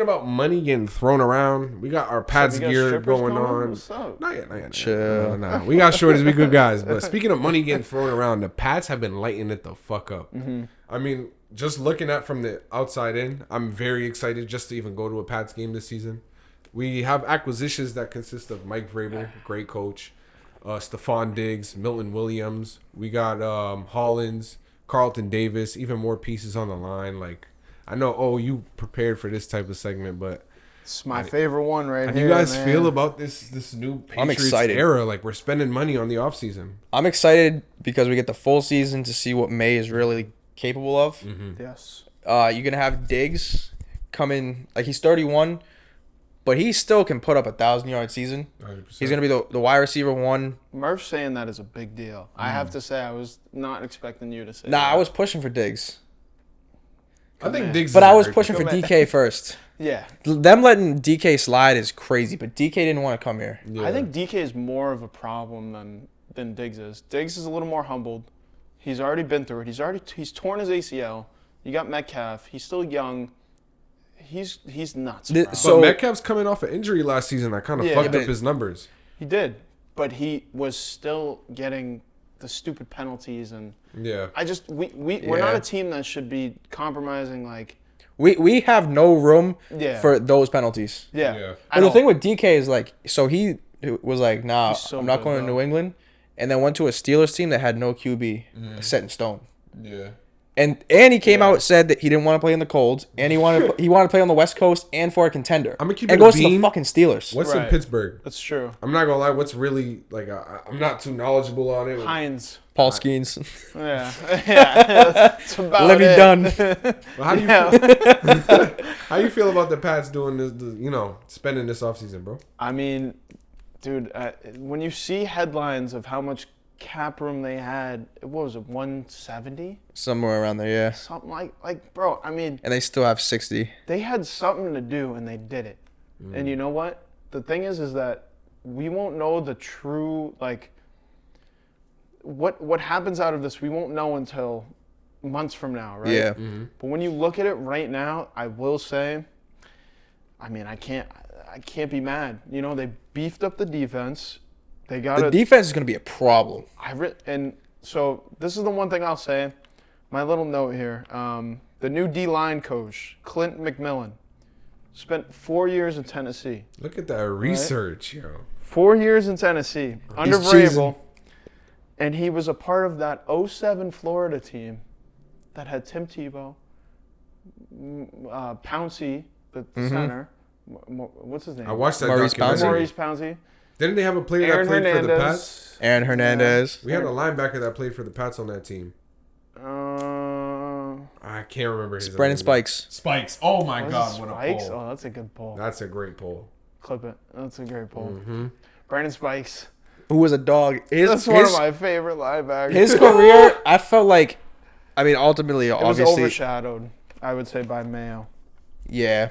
about money getting thrown around, we got our Pats gear going on. What's up? Not yet. Chill. Nah. We got shorties, we good guys. But speaking of money getting thrown around, the Pats have been lighting it the fuck up. Mm-hmm. I mean, just looking at from the outside in, I'm very excited just to even go to a Pats game this season. We have acquisitions that consist of Mike Vrabel, great coach, Stephon Diggs, Milton Williams. We got Hollins, Carlton Davis, even more pieces on the line. Like, I know, you prepared for this type of segment, but it's my favorite one right how here. do you guys man. feel about this new Patriots era? Like, we're spending money on the offseason. I'm excited because we get the full season to see what May is really capable of. Mm-hmm. Yes. You're going to have Diggs come in. Like, he's 31, but he still can put up 1,000-yard season. 100%. He's going to be the wide receiver one. Murph saying that is a big deal. I have to say, I was not expecting you to say Nah, that. I was pushing for Diggs. I think Diggs, but I was pushing for man. DK first. Yeah. Them letting DK slide is crazy, but DK didn't want to come here. Yeah. I think DK is more of a problem than Diggs is. Diggs is a little more humbled. He's already been through it. He's torn his ACL. You got Metcalf. He's still young. He's nuts. But Metcalf's coming off an injury last season that kind of fucked up his numbers. He did, but he was still getting the stupid penalties, and we're not a team that should be compromising like. We have no room for those penalties. Yeah. But the thing with DK is like, so he was like, nah, I'm not going to New England, and then went to a Steelers team that had no QB set in stone. Yeah. And he came out and said that he didn't want to play in the cold, and he wanted to play on the West Coast and for a contender. I'm gonna keep and it goes a to bean. the fucking Steelers. What's in Pittsburgh? That's true. I'm not gonna lie. What's really like? I'm not too knowledgeable on it. Hines. Paul Skeens. Yeah. That's about Let me it. done. Well, how you feel about the Pats doing this? Spending this offseason, bro? I mean, dude, when you see headlines of how much cap room they had, what was it, 170? Somewhere around there, yeah. Something like, bro, I mean. And they still have 60. They had something to do, and they did it. And you know what? The thing is that we won't know the true, like, what happens out of this, we won't know until months from now, right? Yeah. Mm-hmm. But when you look at it right now, I will say, I mean, I can't be mad. They beefed up the defense. They got the defense is going to be a problem. And so this is the one thing I'll say. My little note here. The new D-line coach, Clint McMillan, spent 4 years in Tennessee. Look at that research, yo. 4 years in Tennessee under Vrabel. And he was a part of that 2007 Florida team that had Tim Tebow, Pouncey, the center. What's his name? I watched that Maurice documentary. Maurice Pouncey. Didn't they have a player that played for the Pats? Aaron Hernandez. We had a linebacker that played for the Pats on that team. I can't remember his name. Brandon Spikes. Spikes. Oh my God, what a Spikes? pull. Oh, that's a good pull. That's a great pull. Clip it. That's a great pull. Mm-hmm. Brandon Spikes. Who was a dog. That's one of my favorite linebackers. His career, I felt like, I mean, ultimately, it was obviously, overshadowed, I would say, by Mayo. yeah,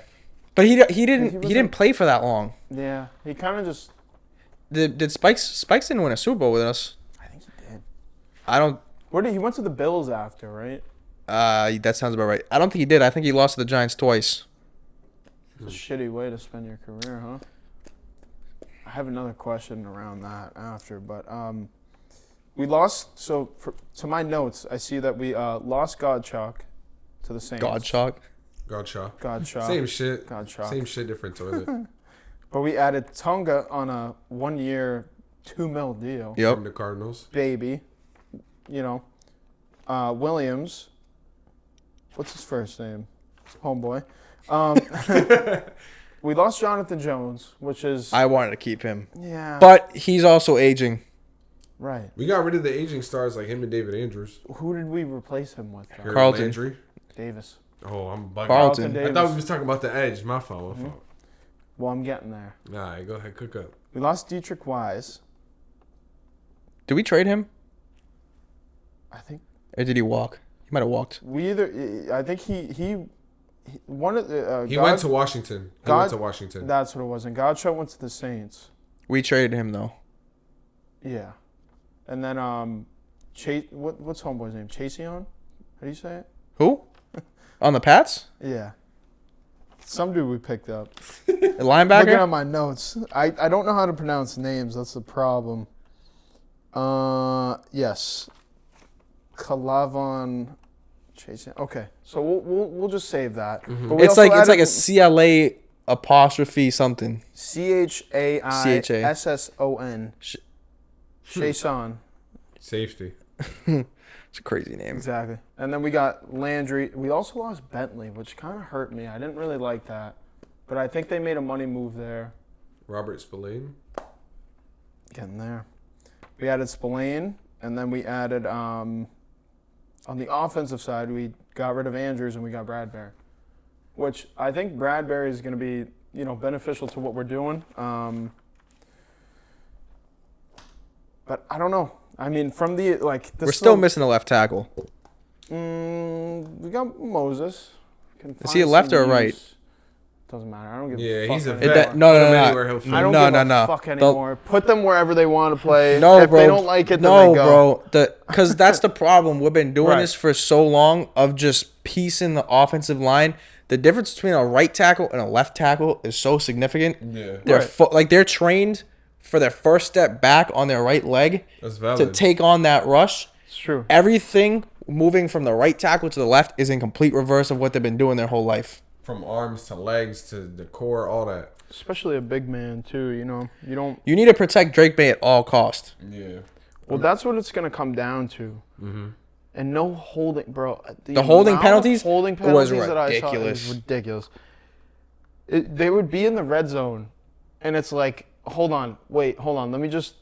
but he didn't play for that long. Yeah, he kind of just. Did Spikes didn't win a Super Bowl with us? I think he did. I don't. He went to the Bills after, right? That sounds about right. I don't think he did. I think he lost to the Giants twice. It's a shitty way to spend your career, huh? I have another question around that after, but we lost. So to my notes, I see that we lost Godchuk to the Saints. Godchuk. Godchuk. Same shit. Godchuk. Same shit, different toilet. But we added Tonga on a 1 year, $2 million deal. Yep. From the Cardinals. Baby, Williams. What's his first name? Homeboy. We lost Jonathan Jones, which is I wanted to keep him. yeah, But he's also aging. right. We got rid of the aging stars like him and David Andrews. Who did we replace him with? Though? Carlton. Landry. Davis. Oh, I'm bugging. Carlton. I thought we was talking about the edge. My fault. Well, I'm getting there. All right, go ahead. Cook up. We lost Dietrich Wise. Did we trade him? I think Or did he walk? He might have walked. I think he one of the He went to Washington. Went to Washington. That's what it was. And Godshot went to the Saints. We traded him, though. Yeah. And then Chase. What's homeboy's name? Chaseon? How do you say it? Who? On the Pats? Yeah. Some dude we picked up. A Looking linebacker? at my notes. I don't know how to pronounce names. That's the problem. Yes. Kalavon Chasing. Okay. So we'll just save that. Mm-hmm. But we It's also like added a CLA' something. CHAISSON. Chason. Safety. It's a crazy name. Exactly. And then we got Landry. We also lost Bentley, which kind of hurt me. I didn't really like that. But I think they made a money move there. Robert Spillane. Getting there. We added Spillane, and then we added, on the offensive side, we got rid of Andrews and we got Bradbury. Which I think Bradbury is going to be, beneficial to what we're doing. But I don't know. I mean, from the, We're still missing a left tackle. We got Moses. Is he a left or a right? Doesn't matter. I don't give a Yeah, fuck. he's a anymore. vet. No. Put him anywhere he'll fit. I don't give a fuck anymore. Put them wherever they want to play. No, if bro. they don't like it, then they go. Because that's the problem. We've been doing Right. this for so long of just piecing the offensive line. The difference between a right tackle and a left tackle is so significant. Yeah. They're trained for their first step back on their right leg That's valid. to take on that rush. It's true. Everything moving from the right tackle to the left is in complete reverse of what they've been doing their whole life. From arms to legs to the core, all that. Especially a big man too. You don't. You need to protect Drake May at all cost. Yeah. Well, that's what it's gonna come down to. Mm-hmm. And no holding, bro. The holding amount of penalties holding was penalties that I saw ridiculous. is ridiculous. They would be in the red zone, and it's like, hold on. Let me just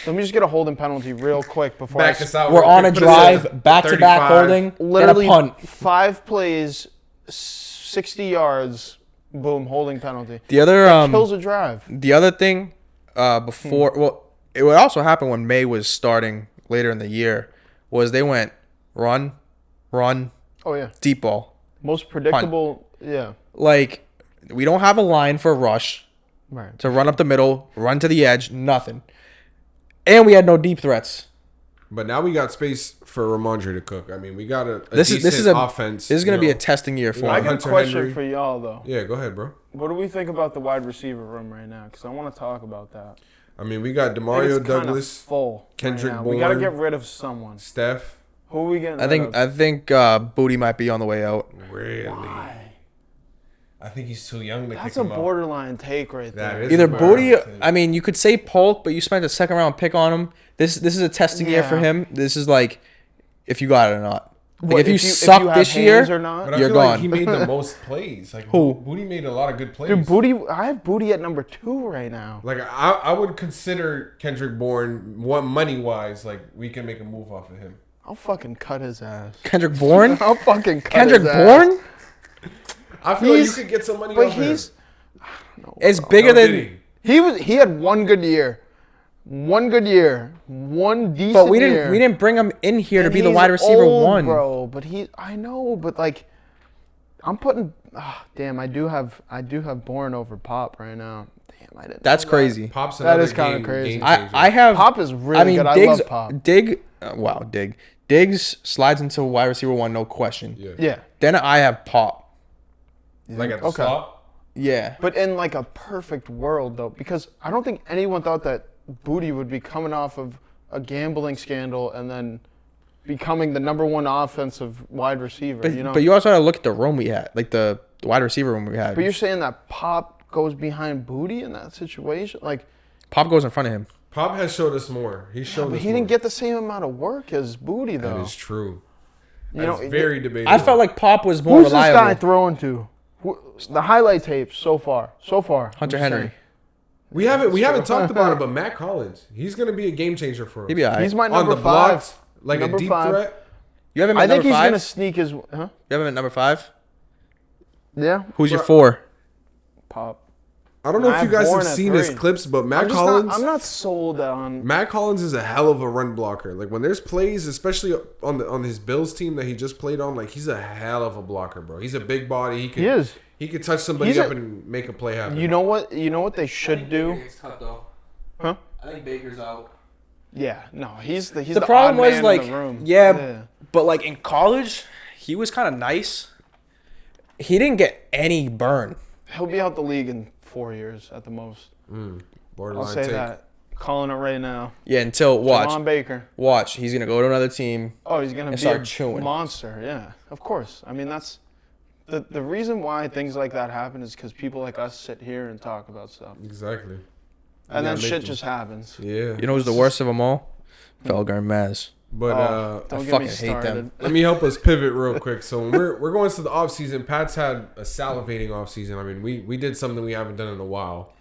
get a holding penalty real quick before Back us out. We're real on quick. a Put us at drive, back-to-back 35. holding, Literally and a punt. 5 plays, 60 yards, boom, holding penalty. The other Kills a drive. the other thing before well, it would also happen when May was starting later in the year was they went run, Oh yeah, deep ball. most predictable. Yeah, Like we don't have a line for rush right. to run up the middle, run to the edge, nothing. And we had no deep threats. But now we got space for Ramondre to cook. I mean, we got a This decent is offense. This is going to be a testing year for Yeah, I him. got a Hunter question Henry. for y'all though. Yeah, go ahead, bro. What do we think about the wide receiver room right now? Because I want to talk about that. I mean, we got I think Demario it's kinda Douglas, full. Kendrick right now. Bourne. We got to get rid of someone. Steph. Who are we getting? I rid of? think Booty might be on the way out. Really? Why? I think he's too young to That's kick a him out. borderline take right That there. is Either a Booty, borderline take. I mean, you could say Polk, but you spent a second round pick on him. This is a testing year for Yeah. him. This is like if you got it or not. Like What, if you if suck you have this year, hands or not? But I You're feel like gone. he made the most plays. Like Who? Booty made a lot of good plays. Dude, Booty. I have Booty at number 2 right now. Like I would consider Kendrick Bourne money wise. Like we can make a move off of him. I'll fucking cut his ass. Kendrick Bourne, I'll fucking cut Kendrick his ass. Bourne, I feel like you He's- could get some money But off of him. he's. it's bigger No, did than. he? He had one good year. One decent But we year. didn't bring him in here to And be the he's wide receiver old, one. bro. But I know, but like, I'm putting. Damn, I do have Bourne over Pop right now. Damn, I didn't. That's know that. crazy. Pop's That another is kinda game crazy. changer. I have Pop is really good. I love Pop. Diggs slides into wide receiver one, no question. Yeah. Yeah. Then I have Pop. Like at the Okay. slot. Yeah. But in like a perfect world though, because I don't think anyone thought that Booty would be coming off of a gambling scandal and then becoming the number 1 offensive wide receiver. But you also got to look at the room we had, like the wide receiver room we had. But you're saying that Pop goes behind Booty in that situation, like. Pop goes in front of him. Pop has showed us more. He showed But us he more. didn't get the same amount of work as Booty though. That is true. You know, That's very debatable. I felt like Pop was more Who's this guy reliable. throwing to? The highlight tapes so far. Hunter I'm just Henry. saying. we haven't talked about it, but Matt Collins, he's gonna be a game changer for He'd him. be all right. He's my On number the 5. blocks, like Number a deep 5. threat. You have him at I think number he's 5? gonna sneak his. Huh? You have him at number 5? Yeah. Who's your 4? Pop. I don't know I if you have guys Bourne have at seen his 3. clips, but Matt I'm just Collins. I'm not sold on. Matt Collins is a hell of a run blocker. Like when there's plays, especially on his Bills team that he just played on, like he's a hell of a blocker, bro. He's a big body. He is. He could touch somebody He's up a- and make a play happen. You know what? You know what they should do? Huh? I think Baker's out. Yeah. No. He's the The problem odd was man like, in the room. yeah, but like in college, he was kind of nice. he didn't get any burn. He'll be out the league in 4 years at the most. Borderline I'll say take. that. Calling it right now. Yeah, until Javon Baker. Watch. He's gonna go to another team. Oh, he's gonna be start a chewing. monster. Yeah, of course. I mean, that's the reason why things like that happen is because people like us sit here and talk about stuff, Exactly. and then shit just happens. Yeah. You know who's the worst of them all? Felger and Maz. But Don't get fucking me hate started. them. let me help us pivot real quick. So when we're going to the off season. Pat's had a salivating off season. I mean, we did something we haven't done in a while.